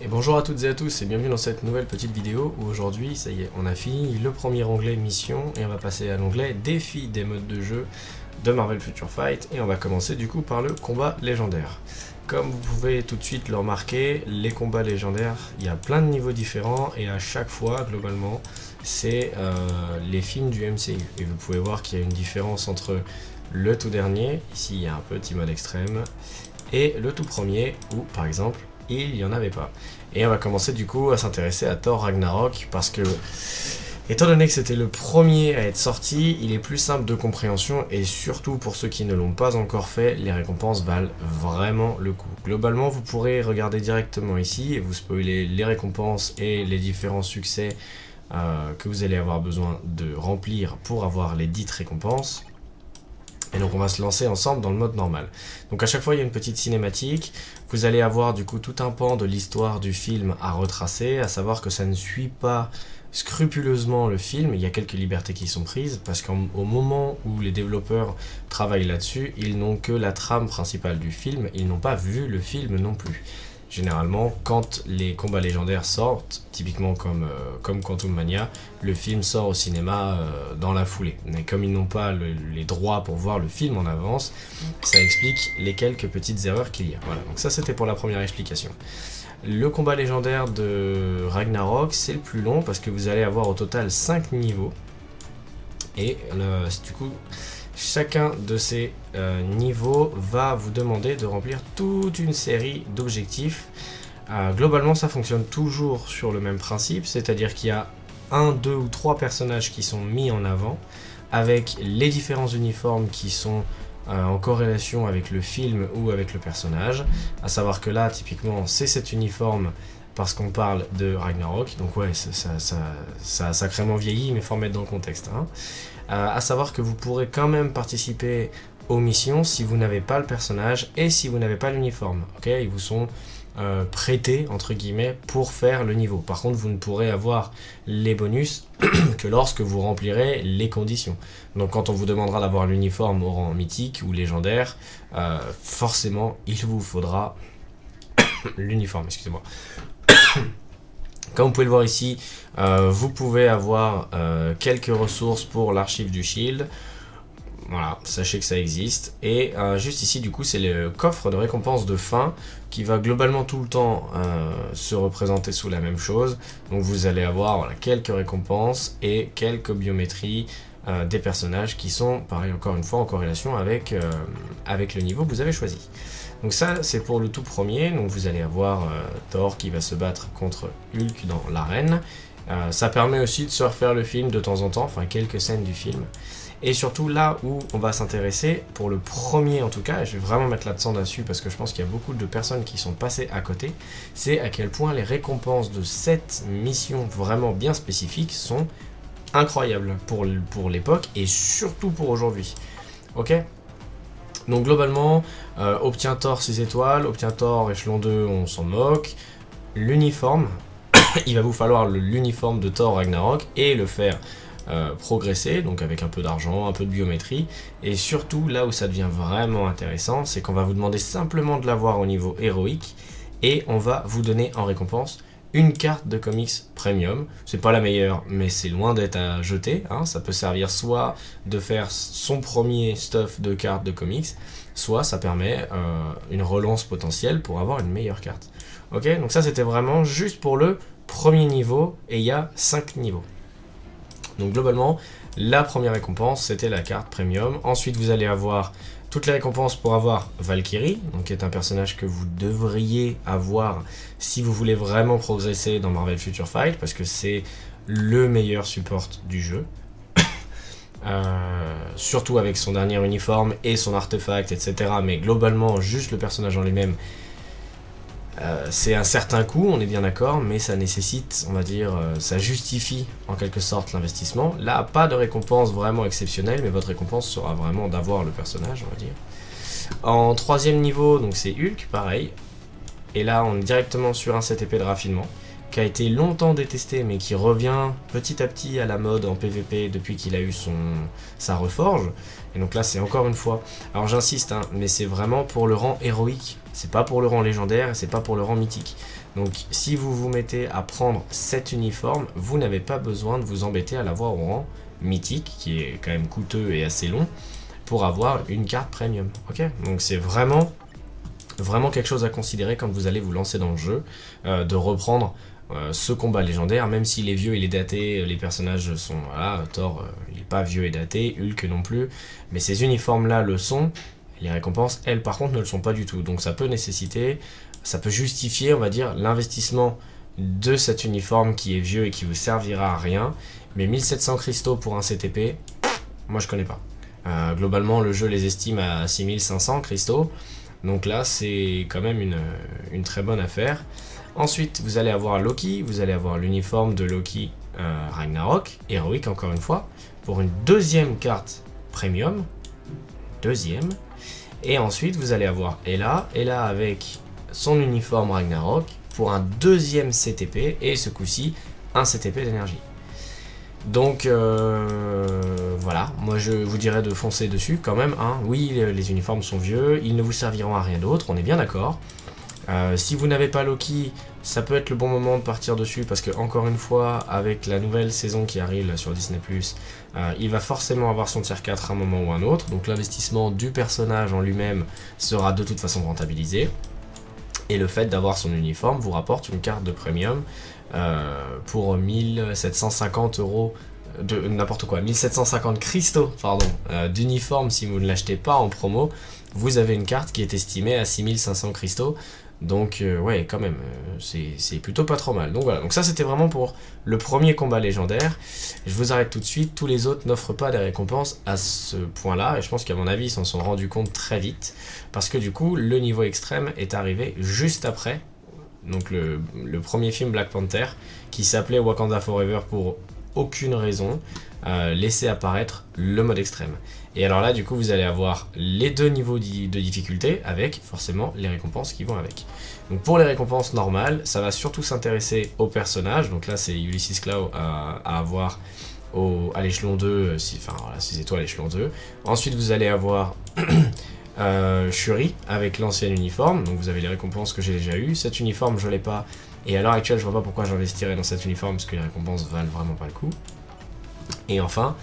Et bonjour à toutes et à tous et bienvenue dans cette nouvelle petite vidéo où aujourd'hui, ça y est, on a fini le premier onglet mission et on va passer à l'onglet défi des modes de jeu de Marvel Future Fight et on va commencer du coup par le combat légendaire. Comme vous pouvez tout de suite le remarquer, les combats légendaires, il y a plein de niveaux différents et à chaque fois, globalement, c'est les films du MCU. Et vous pouvez voir qu'il y a une différence entre le tout dernier, ici il y a un petit mode extrême, et le tout premier où, par exemple, il n'y en avait pas. Et on va commencer du coup à s'intéresser à Thor Ragnarok parce que, étant donné que c'était le premier à être sorti, il est plus simple de compréhension et surtout pour ceux qui ne l'ont pas encore fait, les récompenses valent vraiment le coup. Globalement, vous pourrez regarder directement ici et vous spoiler les récompenses et les différents succès que vous allez avoir besoin de remplir pour avoir les dites récompenses. Et donc on va se lancer ensemble dans le mode normal. Donc à chaque fois il y a une petite cinématique, vous allez avoir du coup tout un pan de l'histoire du film à retracer, à savoir que ça ne suit pas scrupuleusement le film, il y a quelques libertés qui sont prises, parce qu'au moment où les développeurs travaillent là-dessus, ils n'ont que la trame principale du film, ils n'ont pas vu le film non plus. Généralement, quand les combats légendaires sortent, typiquement comme Quantum Mania, le film sort au cinéma dans la foulée. Mais comme ils n'ont pas les droits pour voir le film en avance, ça explique les quelques petites erreurs qu'il y a. Voilà, donc ça c'était pour la première explication. Le combat légendaire de Ragnarok, c'est le plus long parce que vous allez avoir au total 5 niveaux. Et du coup, chacun de ces niveaux va vous demander de remplir toute une série d'objectifs. Globalement, ça fonctionne toujours sur le même principe, c'est-à-dire qu'il y a 1, 2 ou 3 personnages qui sont mis en avant, avec les différents uniformes qui sont en corrélation avec le film ou avec le personnage. À savoir que là, typiquement, c'est cet uniforme parce qu'on parle de Ragnarok, donc ouais, ça a sacrément vieilli, mais il faut remettre dans le contexte. Hein. À savoir que vous pourrez quand même participer aux missions si vous n'avez pas le personnage et si vous n'avez pas l'uniforme. Okay, ils vous sont prêtés, entre guillemets, pour faire le niveau. Par contre, vous ne pourrez avoir les bonus que lorsque vous remplirez les conditions. Donc quand on vous demandera d'avoir l'uniforme au rang mythique ou légendaire, forcément, il vous faudra l'uniforme, excusez-moi. Comme vous pouvez le voir ici, vous pouvez avoir quelques ressources pour l'archive du Shield. Voilà, sachez que ça existe. Et juste ici, du coup, c'est le coffre de récompense de fin qui va globalement tout le temps se représenter sous la même chose. Donc vous allez avoir voilà, quelques récompenses et quelques biométries des personnages qui sont, pareil encore une fois, en corrélation avec le niveau que vous avez choisi. Donc ça, c'est pour le tout premier. Donc vous allez avoir Thor qui va se battre contre Hulk dans l'arène. Ça permet aussi de se refaire le film de temps en temps, enfin quelques scènes du film. Et surtout là où on va s'intéresser, pour le premier en tout cas, et je vais vraiment mettre l'accent dessus parce que je pense qu'il y a beaucoup de personnes qui sont passées à côté, c'est à quel point les récompenses de cette mission vraiment bien spécifique sont incroyables pour l'époque et surtout pour aujourd'hui. Ok ? Donc globalement, obtient Thor 6 étoiles, obtient Thor échelon 2, on s'en moque. L'uniforme, il va vous falloir l'uniforme de Thor Ragnarok et le faire progresser, donc avec un peu d'argent, un peu de biométrie. Et surtout, là où ça devient vraiment intéressant, c'est qu'on va vous demander simplement de l'avoir au niveau héroïque et on va vous donner en récompense une carte de comics premium. C'est pas la meilleure, mais c'est loin d'être à jeter. Hein. Ça peut servir soit de faire son premier stuff de cartes de comics, soit ça permet une relance potentielle pour avoir une meilleure carte. Ok, donc ça c'était vraiment juste pour le premier niveau et il y a 5 niveaux. Donc globalement, la première récompense c'était la carte premium. Ensuite vous allez avoir toutes les récompenses pour avoir Valkyrie, donc qui est un personnage que vous devriez avoir si vous voulez vraiment progresser dans Marvel Future Fight, parce que c'est le meilleur support du jeu. Surtout avec son dernier uniforme et son artefact, etc. Mais globalement, juste le personnage en lui-même, c'est un certain coût, on est bien d'accord, mais ça nécessite, on va dire, ça justifie en quelque sorte l'investissement. Là, pas de récompense vraiment exceptionnelle, mais votre récompense sera vraiment d'avoir le personnage, on va dire. En troisième niveau, donc c'est Hulk, pareil. Et là, on est directement sur un CTP de raffinement, qui a été longtemps détesté, mais qui revient petit à petit à la mode en PVP depuis qu'il a eu sa reforge. Et donc là, c'est encore une fois, alors j'insiste, hein, mais c'est vraiment pour le rang héroïque. C'est pas pour le rang légendaire et c'est pas pour le rang mythique. Donc si vous vous mettez à prendre cet uniforme, vous n'avez pas besoin de vous embêter à l'avoir au rang mythique, qui est quand même coûteux et assez long, pour avoir une carte premium. Ok, donc c'est vraiment quelque chose à considérer quand vous allez vous lancer dans le jeu, de reprendre ce combat légendaire, même s'il est vieux, il est daté, les personnages sont, voilà, Thor, il n'est pas vieux et daté, Hulk non plus, mais ces uniformes-là le sont, les récompenses, elles, par contre, ne le sont pas du tout, donc ça peut nécessiter, ça peut justifier, on va dire, l'investissement de cet uniforme qui est vieux et qui vous servira à rien, mais 1700 cristaux pour un CTP, moi je connais pas. Globalement, le jeu les estime à 6500 cristaux, donc là, c'est quand même une très bonne affaire. Ensuite, vous allez avoir Loki, vous allez avoir l'uniforme de Loki Ragnarok, héroïque encore une fois, pour une deuxième carte premium. Deuxième. Et ensuite, vous allez avoir Hela avec son uniforme Ragnarok pour un deuxième CTP, et ce coup-ci, un CTP d'énergie. Donc voilà, moi je vous dirais de foncer dessus quand même, hein. Oui, les uniformes sont vieux, ils ne vous serviront à rien d'autre, on est bien d'accord. Si vous n'avez pas Loki, ça peut être le bon moment de partir dessus, parce que encore une fois, avec la nouvelle saison qui arrive là, sur Disney+, il va forcément avoir son tier 4 à un moment ou un autre, donc l'investissement du personnage en lui-même sera de toute façon rentabilisé, et le fait d'avoir son uniforme vous rapporte une carte de premium pour 1750 euros, de n'importe quoi, 1750 cristaux pardon, d'uniforme. Si vous ne l'achetez pas en promo, vous avez une carte qui est estimée à 6500 cristaux. Donc ouais, quand même, c'est plutôt pas trop mal. Donc voilà, donc ça c'était vraiment pour le premier combat légendaire. Je vous arrête tout de suite, tous les autres n'offrent pas des récompenses à ce point-là, et je pense qu'à mon avis ils s'en sont rendus compte très vite, parce que du coup le niveau extrême est arrivé juste après. Donc le premier film Black Panther, qui s'appelait Wakanda Forever pour aucune raison, laissait apparaître le mode extrême. Et alors là, du coup, vous allez avoir les deux niveaux de difficulté, avec forcément les récompenses qui vont avec. Donc pour les récompenses normales, ça va surtout s'intéresser aux personnages. Donc là, c'est Ulysses Klaue à avoir à l'échelon 2, enfin voilà, 6 étoiles à l'échelon 2. Ensuite, vous allez avoir Shuri avec l'ancien uniforme, donc vous avez les récompenses que j'ai déjà eues. Cet uniforme je l'ai pas, et à l'heure actuelle je vois pas pourquoi j'investirais dans cet uniforme, parce que les récompenses valent vraiment pas le coup. Et enfin,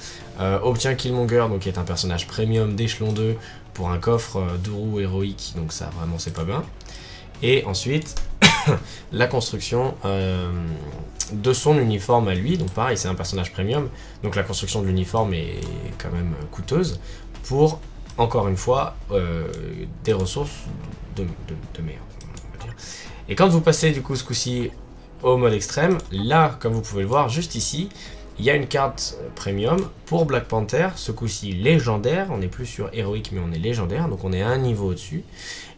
obtient Killmonger, donc qui est un personnage premium d'échelon 2 pour un coffre d'Uru héroïque, donc ça vraiment c'est pas bien. Et ensuite la construction de son uniforme à lui, donc pareil c'est un personnage premium, donc la construction de l'uniforme est quand même coûteuse pour, encore une fois, des ressources de merde, on va dire. Et quand vous passez du coup ce coup-ci au mode extrême, là, comme vous pouvez le voir juste ici, il y a une carte premium pour Black Panther, ce coup-ci légendaire, on n'est plus sur héroïque mais on est légendaire, donc on est à un niveau au-dessus.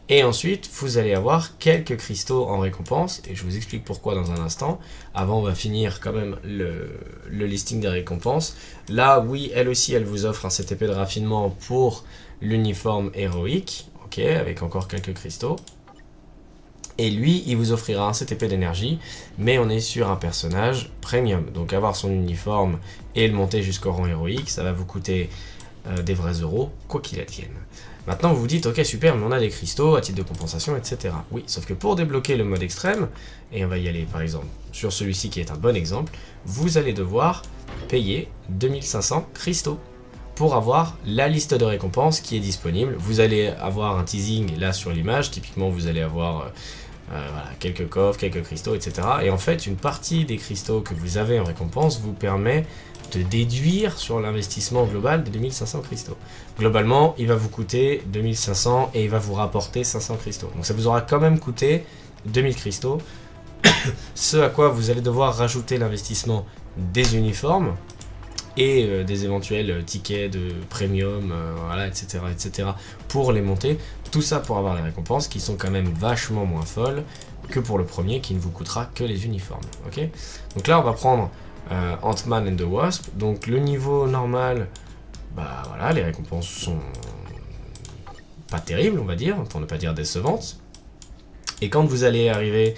Et ensuite, vous allez avoir quelques cristaux en récompense, et je vous explique pourquoi dans un instant. Avant, on va finir quand même le listing des récompenses. Là, oui, elle aussi, elle vous offre un CTP de raffinement pour l'uniforme héroïque, ok, avec encore quelques cristaux. Et lui, il vous offrira un CTP d'énergie, mais on est sur un personnage premium. Donc avoir son uniforme et le monter jusqu'au rang héroïque, ça va vous coûter des vrais euros, quoi qu'il advienne. Maintenant, vous vous dites, ok, super, mais on a des cristaux à titre de compensation, etc. Oui, sauf que pour débloquer le mode extrême, et on va y aller par exemple sur celui-ci qui est un bon exemple, vous allez devoir payer 2500 cristaux pour avoir la liste de récompenses qui est disponible. Vous allez avoir un teasing là sur l'image, typiquement vous allez avoir voilà, quelques coffres, quelques cristaux, etc. Et en fait, une partie des cristaux que vous avez en récompense vous permet de déduire sur l'investissement global de 2500 cristaux. Globalement, il va vous coûter 2500 et il va vous rapporter 500 cristaux. Donc ça vous aura quand même coûté 2000 cristaux, ce à quoi vous allez devoir rajouter l'investissement des uniformes et des éventuels tickets de premium, voilà, etc., etc., pour les monter. Tout ça pour avoir les récompenses qui sont quand même vachement moins folles que pour le premier qui ne vous coûtera que les uniformes. Okay, donc là, on va prendre Ant-Man and the Wasp. Donc le niveau normal, bah voilà, les récompenses sont pas terribles, on va dire, pour ne pas dire décevantes. Et quand vous allez arriver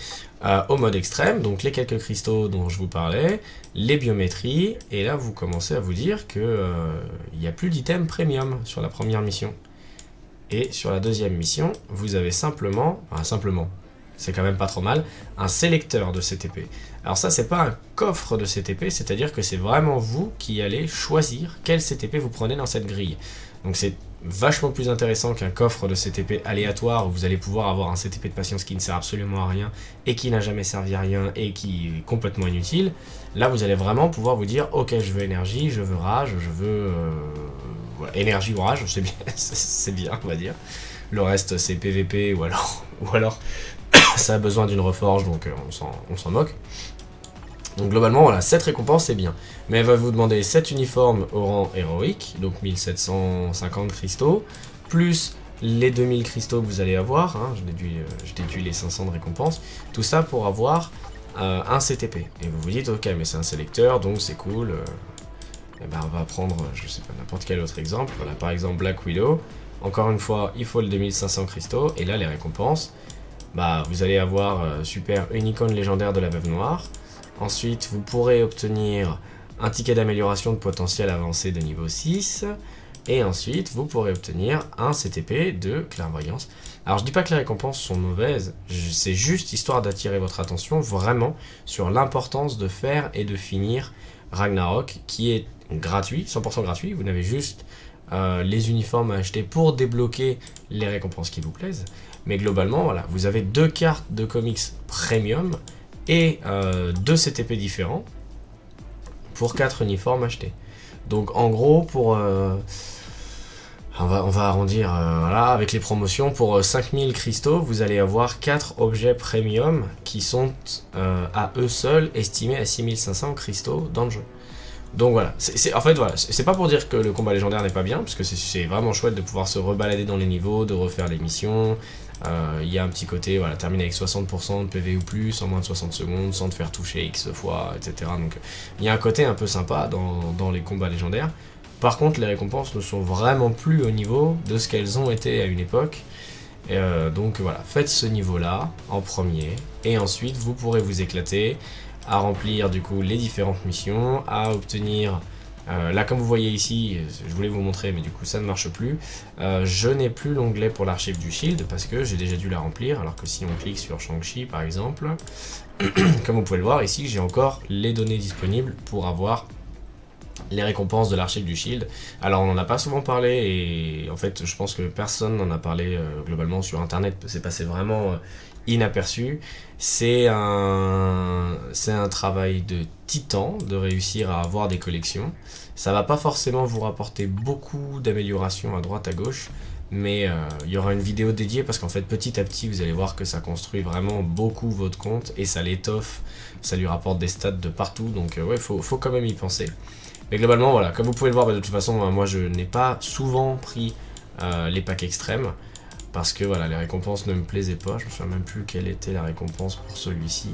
au mode extrême, donc les quelques cristaux dont je vous parlais, les biométries, et là vous commencez à vous dire que il n'y a plus d'items premium sur la première mission. Et sur la deuxième mission, vous avez simplement, c'est quand même pas trop mal, un sélecteur de CTP. Alors ça, c'est pas un coffre de CTP, c'est-à-dire que c'est vraiment vous qui allez choisir quel CTP vous prenez dans cette grille. Donc c'est vachement plus intéressant qu'un coffre de CTP aléatoire où vous allez pouvoir avoir un CTP de patience qui ne sert absolument à rien et qui n'a jamais servi à rien et qui est complètement inutile. Là, vous allez vraiment pouvoir vous dire, ok, je veux énergie, je veux rage, je veux... voilà, énergie ou rage, c'est bien, c'est bien, on va dire. Le reste, c'est PVP ou alors ça a besoin d'une reforge, donc on s'en moque. Donc globalement, voilà, cette récompense c'est bien. Mais elle va vous demander 7 uniformes au rang héroïque, donc 1750 cristaux, plus les 2000 cristaux que vous allez avoir, hein, je déduis les 500 de récompense, tout ça pour avoir un CTP. Et vous vous dites, ok, mais c'est un sélecteur, donc c'est cool, et ben on va prendre, je sais pas, n'importe quel autre exemple. Voilà, par exemple Black Widow, encore une fois, il faut le 2500 cristaux, et là les récompenses, bah vous allez avoir super une icône légendaire de la Veuve Noire. Ensuite, vous pourrez obtenir un ticket d'amélioration de potentiel avancé de niveau 6. Et ensuite, vous pourrez obtenir un CTP de clairvoyance. Alors, je dis pas que les récompenses sont mauvaises, c'est juste histoire d'attirer votre attention vraiment sur l'importance de faire et de finir Ragnarok, qui est gratuit, 100% gratuit. Vous n'avez juste les uniformes à acheter pour débloquer les récompenses qui vous plaisent. Mais globalement, voilà, vous avez 2 cartes de comics premium et 2 CTP différents pour 4 uniformes achetés. Donc en gros, pour on va arrondir, voilà, avec les promotions, pour 5000 cristaux, vous allez avoir 4 objets premium qui sont à eux seuls estimés à 6500 cristaux dans le jeu. Donc voilà, en fait voilà, c'est pas pour dire que le combat légendaire n'est pas bien, parce que c'est vraiment chouette de pouvoir se rebalader dans les niveaux, de refaire les missions. Il y a un petit côté, voilà, terminer avec 60% de PV ou plus en moins de 60 secondes, sans te faire toucher X fois, etc. Donc il y a un côté un peu sympa dans les combats légendaires. Par contre, les récompenses ne sont vraiment plus au niveau de ce qu'elles ont été à une époque. Donc voilà, faites ce niveau-là en premier, et ensuite vous pourrez vous éclater à remplir du coup les différentes missions, à obtenir... là comme vous voyez ici, je voulais vous montrer mais du coup ça ne marche plus, je n'ai plus l'onglet pour l'archive du shield parce que j'ai déjà dû la remplir, alors que si on clique sur Shang-Chi par exemple, comme vous pouvez le voir ici, j'ai encore les données disponibles pour avoir les récompenses de l'archive du shield. Alors on n'en a pas souvent parlé et en fait je pense que personne n'en a parlé globalement sur internet, c'est passé vraiment inaperçu. C'est un travail de titan de réussir à avoir des collections. Ça va pas forcément vous rapporter beaucoup d'améliorations à droite à gauche, mais il y aura une vidéo dédiée parce qu'en fait petit à petit vous allez voir que ça construit vraiment beaucoup votre compte et ça l'étoffe, ça lui rapporte des stats de partout, donc ouais, faut quand même y penser. Mais globalement voilà, comme vous pouvez le voir, de toute façon moi je n'ai pas souvent pris les packs extrêmes parce que voilà, les récompenses ne me plaisaient pas. Je me souviens même plus quelle était la récompense pour celui-ci.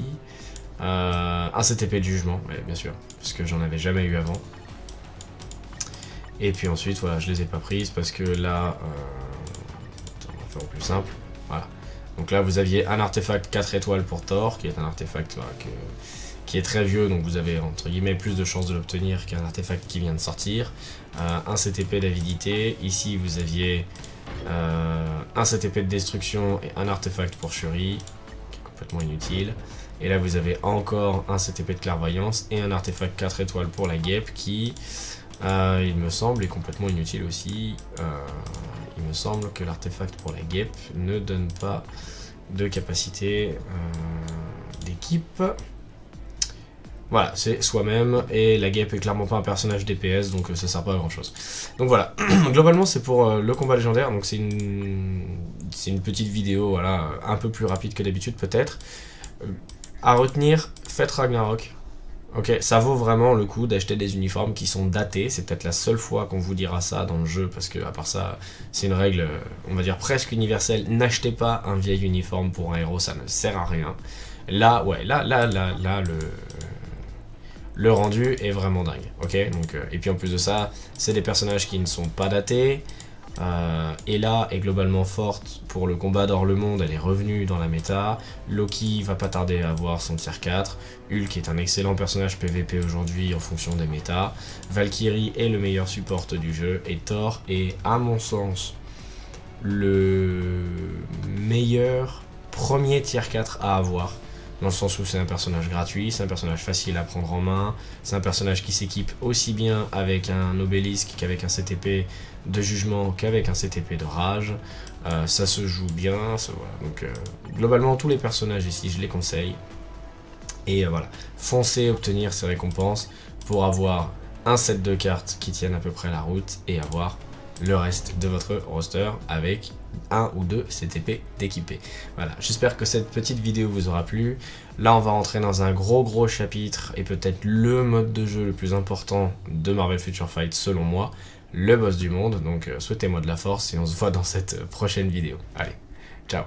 Un CTP de jugement, ouais, bien sûr, parce que j'en avais jamais eu avant. Et puis ensuite voilà, je les ai pas prises parce que là on va faire au plus simple, voilà. Donc là vous aviez un artefact 4 étoiles pour Thor, qui est un artefact voilà, qui est très vieux, donc vous avez entre guillemets plus de chances de l'obtenir qu'un artefact qui vient de sortir. Un CTP d'avidité, ici vous aviez un CTP de destruction et un artefact pour Shuri, qui est complètement inutile. Et là vous avez encore un CTP de clairvoyance et un artefact 4 étoiles pour la guêpe qui, il me semble, est complètement inutile aussi. Il me semble que l'artefact pour la guêpe ne donne pas de capacité d'équipe. Voilà, c'est soi-même, et la guêpe est clairement pas un personnage DPS, donc ça sert pas à grand chose. Donc voilà, globalement c'est pour le combat légendaire, donc c'est une petite vidéo, voilà, un peu plus rapide que d'habitude peut-être. À retenir, faites Ragnarok. Ok, ça vaut vraiment le coup d'acheter des uniformes qui sont datés, c'est peut-être la seule fois qu'on vous dira ça dans le jeu, parce que à part ça, c'est une règle, on va dire presque universelle, n'achetez pas un vieil uniforme pour un héros, ça ne sert à rien. Là, ouais, là, le rendu est vraiment dingue, ok, donc, et puis en plus de ça, c'est des personnages qui ne sont pas datés, Ella est globalement forte pour le combat d'Hors le Monde, elle est revenue dans la méta, Loki va pas tarder à avoir son tier 4, Hulk est un excellent personnage PVP aujourd'hui en fonction des méta, Valkyrie est le meilleur support du jeu, et Thor est à mon sens le meilleur premier tier 4 à avoir. Dans le sens où c'est un personnage gratuit, c'est un personnage facile à prendre en main, c'est un personnage qui s'équipe aussi bien avec un obélisque qu'avec un CTP de jugement qu'avec un CTP de rage. Ça se joue bien, voilà. Donc globalement tous les personnages ici je les conseille. Et voilà, foncez obtenir ces récompenses pour avoir un set de cartes qui tiennent à peu près la route et avoir le reste de votre roster avec un ou deux CTP d'équipés. Voilà, j'espère que cette petite vidéo vous aura plu. Là, on va rentrer dans un gros chapitre et peut-être le mode de jeu le plus important de Marvel Future Fight selon moi, le boss du monde. Donc souhaitez-moi de la force et on se voit dans cette prochaine vidéo. Allez, ciao!